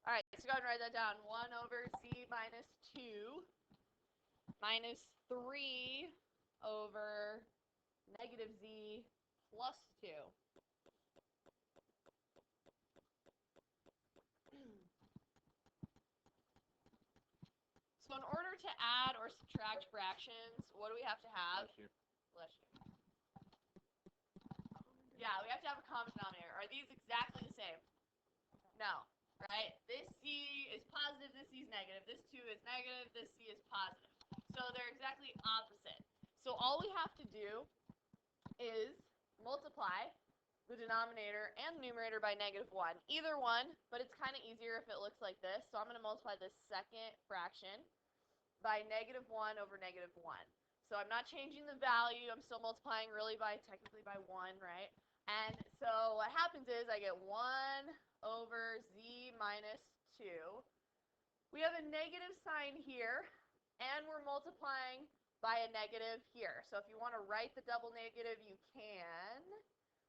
All right, so go ahead and write that down. 1 over z minus 2 minus 3 over negative z plus 2. So in order to add or subtract fractions, what do we have to have? Bless you. Yeah, we have to have a common denominator. Are these exactly the same? No, right? This c is positive, this c is negative. This 2 is negative, this c is positive. So they're exactly opposite. So all we have to do is multiply the denominator and the numerator by -1. Either one, but it's kind of easier if it looks like this. So I'm going to multiply this second fraction by -1 over -1. So I'm not changing the value. I'm still multiplying really technically by 1, right? And so what happens is I get 1 over z minus 2. We have a negative sign here, and we're multiplying by a negative here. So if you want to write the double negative, you can.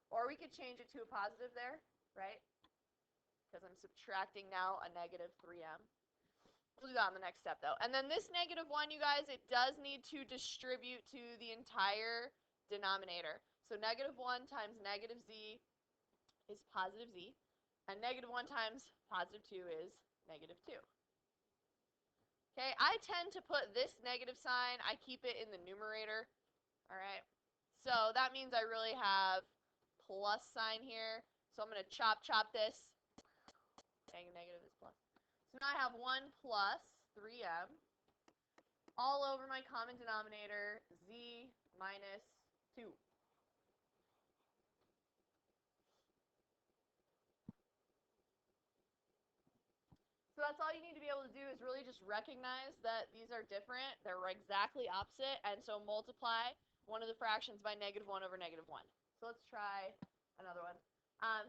Or we could change it to a positive there, right? Because I'm subtracting now a negative 3m. We'll do that on the next step, though. And then this -1, you guys, it does need to distribute to the entire denominator. So -1 times negative z is positive z. And -1 times positive 2 is -2. Okay, I tend to put this negative sign, I keep it in the numerator. All right, so that means I really have plus sign here. So I'm going to chop this. Dang, negative is plus. So now I have 1 plus 3m all over my common denominator, z minus 2. So that's all you need to be able to do is really just recognize that these are different. They're exactly opposite, and so multiply one of the fractions by -1 over -1. So let's try another one.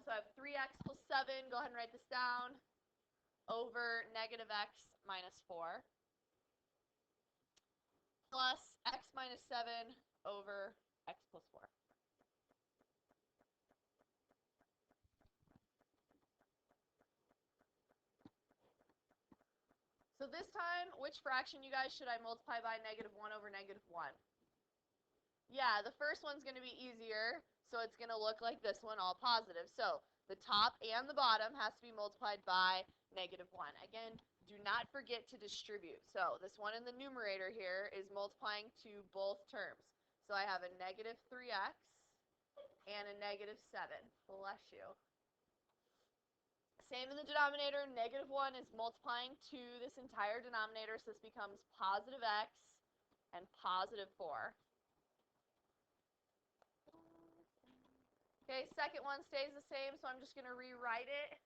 So I have 3x plus 7. Go ahead and write this down. Over -x minus 4. Plus x minus 7 over x plus 4. So this time, which fraction, you guys, should I multiply by -1 over -1? Yeah, the first one's going to be easier, so it's going to look like this one, all positive. So the top and the bottom has to be multiplied by -1. Again, do not forget to distribute. So this one in the numerator here is multiplying to both terms. So I have a -3x and a -7. Bless you. Same in the denominator. -1 is multiplying to this entire denominator, so this becomes positive x and positive 4. Okay, second one stays the same, so I'm just going to rewrite it.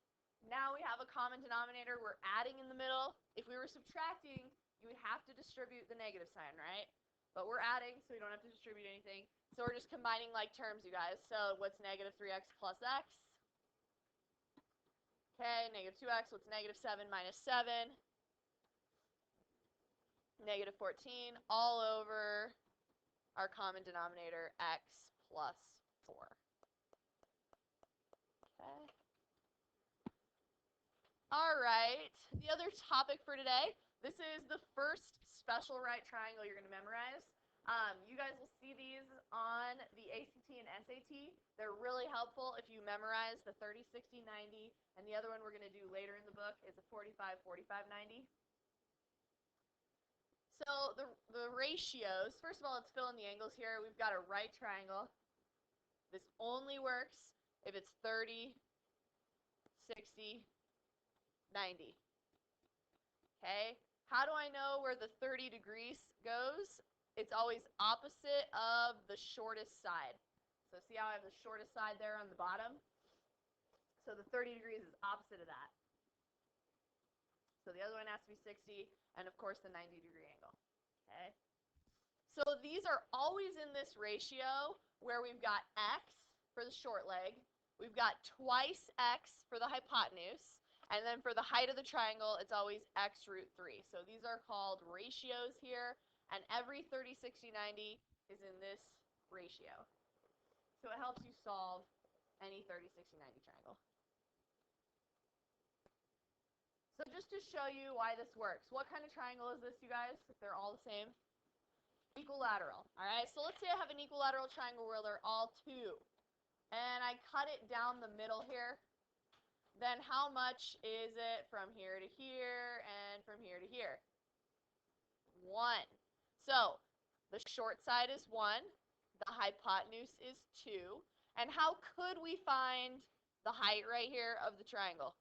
Now we have a common denominator. We're adding in the middle. If we were subtracting, you would have to distribute the negative sign, right? But we're adding, so we don't have to distribute anything. So we're just combining like terms, you guys. So what's -3x plus x? Okay, -2x. What's -7 minus 7? -14. All over our common denominator, x plus 4. Okay. All right, the other topic for today, this is the first special right triangle you're going to memorize. You guys will see these on the ACT and SAT. They're really helpful if you memorize the 30, 60, 90, and the other one we're going to do later in the book is a 45, 45, 90. So the ratios, first of all, let's fill in the angles here. We've got a right triangle. This only works if it's 30, 60, 90. Okay, how do I know where the 30 degrees goes? It's always opposite of the shortest side. So see how I have the shortest side there on the bottom? So the 30 degrees is opposite of that. So the other one has to be 60, and of course the 90-degree angle. Okay. So these are always in this ratio where we've got x for the short leg, we've got twice x for the hypotenuse, and then for the height of the triangle, it's always x root 3. So these are called ratios here, and every 30, 60, 90 is in this ratio. So it helps you solve any 30, 60, 90 triangle. So So just to show you why this works, what kind of triangle is this, you guys, if they're all the same? Equilateral. All right, so let's say I have an equilateral triangle where they're all 2, and I cut it down the middle here. Then how much is it from here to here and from here to here? 1. So the short side is 1, the hypotenuse is 2, and how could we find the height right here of the triangle?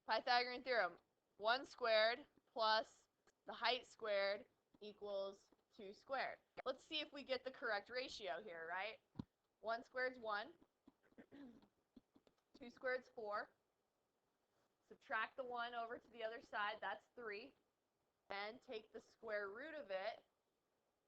Pythagorean theorem, 1 squared plus the height squared equals 2 squared. Let's see if we get the correct ratio here, right? 1 squared is 1. 2 squared is 4. Subtract the 1 over to the other side, that's 3. And take the square root of it,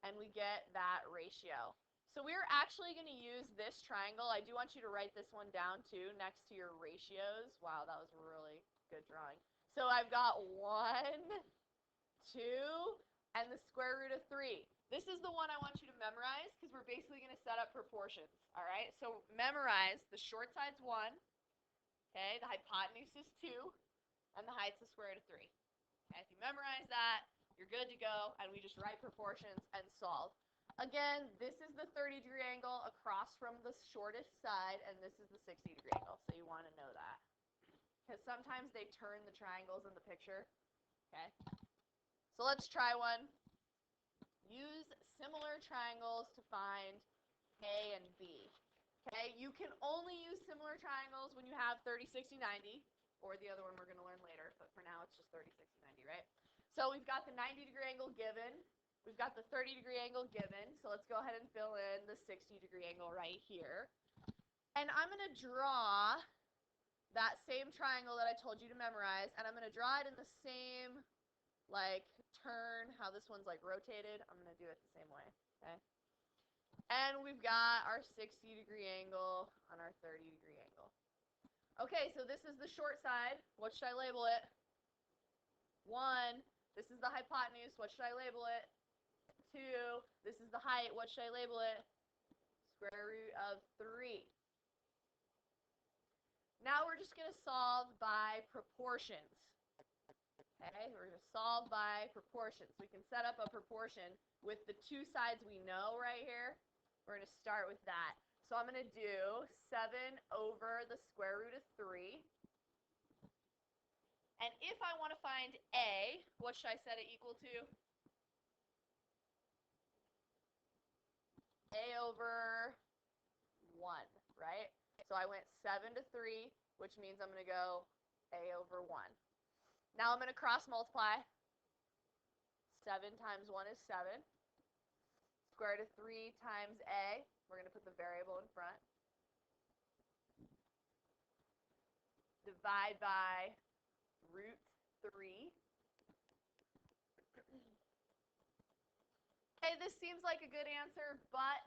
and we get that ratio. So we're actually going to use this triangle. I do want you to write this one down too, next to your ratios. Wow, that was a really good drawing. So I've got 1, 2, and the square root of 3. This is the one I want you to memorize because we're basically going to set up proportions. All right, so memorize the short side's 1, okay, the hypotenuse is 2, and the height's the square root of 3. Okay, if you memorize that, you're good to go, and we just write proportions and solve. Again, this is the 30-degree angle across from the shortest side, and this is the 60-degree angle, so you want to know that. Because sometimes they turn the triangles in the picture. Okay, so let's try one. Use similar triangles to find A and B. Okay, you can only use similar triangles when you have 30, 60, 90, or the other one we're going to learn later, but for now it's just 30, 60, 90, right? So we've got the 90-degree angle given. We've got the 30-degree angle given, so let's go ahead and fill in the 60-degree angle right here. And I'm going to draw that same triangle that I told you to memorize, and I'm going to draw it in the same, like, turn, how this one's, like, rotated. I'm going to do it the same way, okay? And we've got our 60-degree angle on our 30-degree angle. Okay, so this is the short side. What should I label it? 1. This is the hypotenuse. What should I label it? 2. This is the height. What should I label it? Square root of 3. Now we're just going to solve by proportions. Okay, we're going to solve by proportions. We can set up a proportion with the 2 sides we know right here. We're going to start with that. So I'm going to do 7 over the square root of 3. And if I want to find A, what should I set it equal to? A over 1, right? So I went 7 to 3, which means I'm going to go A over 1. Now I'm going to cross multiply. 7 times 1 is 7. Square root of 3 times A. We're going to put the variable in front. Divide by root 3. Okay, this seems like a good answer, but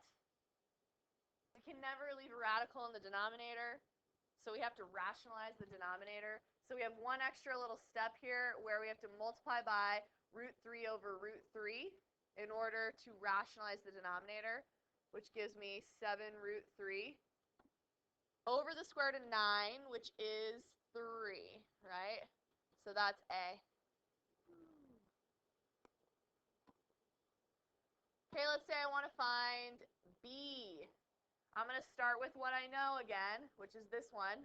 we can never leave a radical in the denominator, so we have to rationalize the denominator. So we have one extra little step here where we have to multiply by root 3 over root 3 in order to rationalize the denominator, which gives me 7 root 3 over the square root of 9, which is 3, right? So that's A. Okay, let's say I want to find B. I'm going to start with what I know again, which is this one.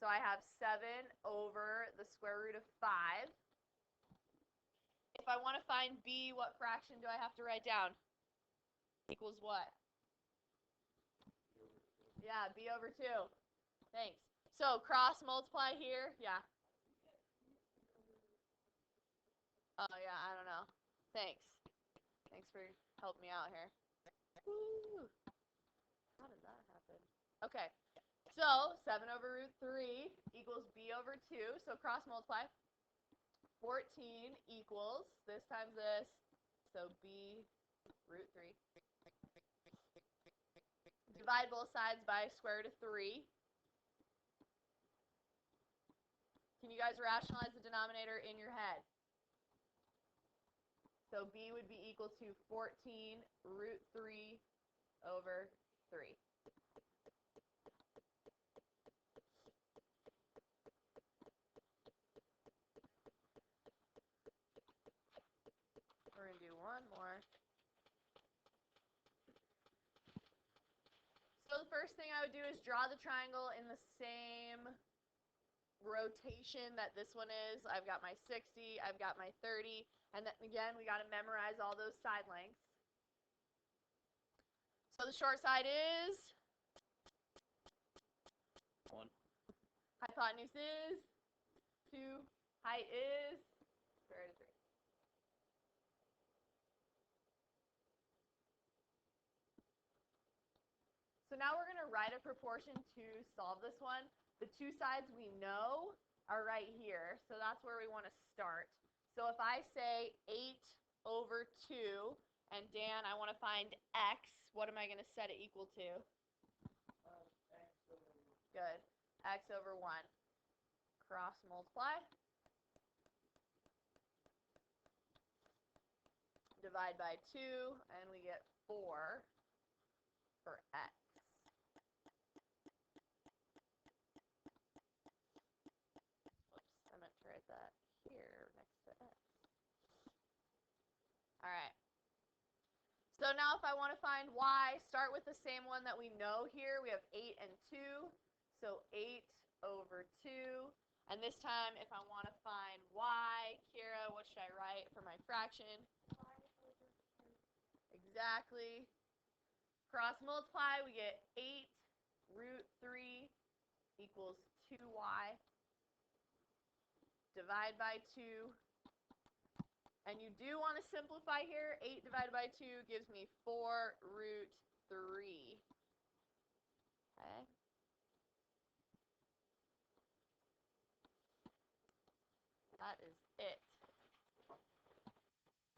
So I have 7 over the square root of 5. If I want to find B, what fraction do I have to write down? Equals what? Yeah, B over 2. Thanks. So cross multiply here. Yeah. Oh, yeah, I don't know. Thanks. Thanks for helping me out here. Woo! How did that happen? Okay. So 7 over root 3 equals B over 2. So cross multiply. 14 equals this times this. So B root 3. Divide both sides by square root of 3. Can you guys rationalize the denominator in your head? So B would be equal to 14 root 3 over 3. is draw the triangle in the same rotation that this one is. I've got my 60, I've got my 30, and then again, we got to memorize all those side lengths. So the short side is 1. Hypotenuse is 2. Height is square root of 3. So now we're going to write a proportion to solve this one. The two sides we know are right here, so that's where we want to start. So if I say 8 over 2, and Dan, I want to find x, what am I going to set it equal to? X over 1. Good. X over 1. Cross multiply. Divide by 2, and we get 4 for x. Oops, I meant to write that here next to x. All right. So now if I want to find y, start with the same one that we know here. We have 8 and 2, so 8 over 2. And this time, if I want to find y, Kira, what should I write for my fraction? Y over 2. Exactly. Cross multiply, we get 8 root 3 equals 2y. Divide by 2. And you do want to simplify here. 8 divided by 2 gives me 4 root 3. Okay. That is it.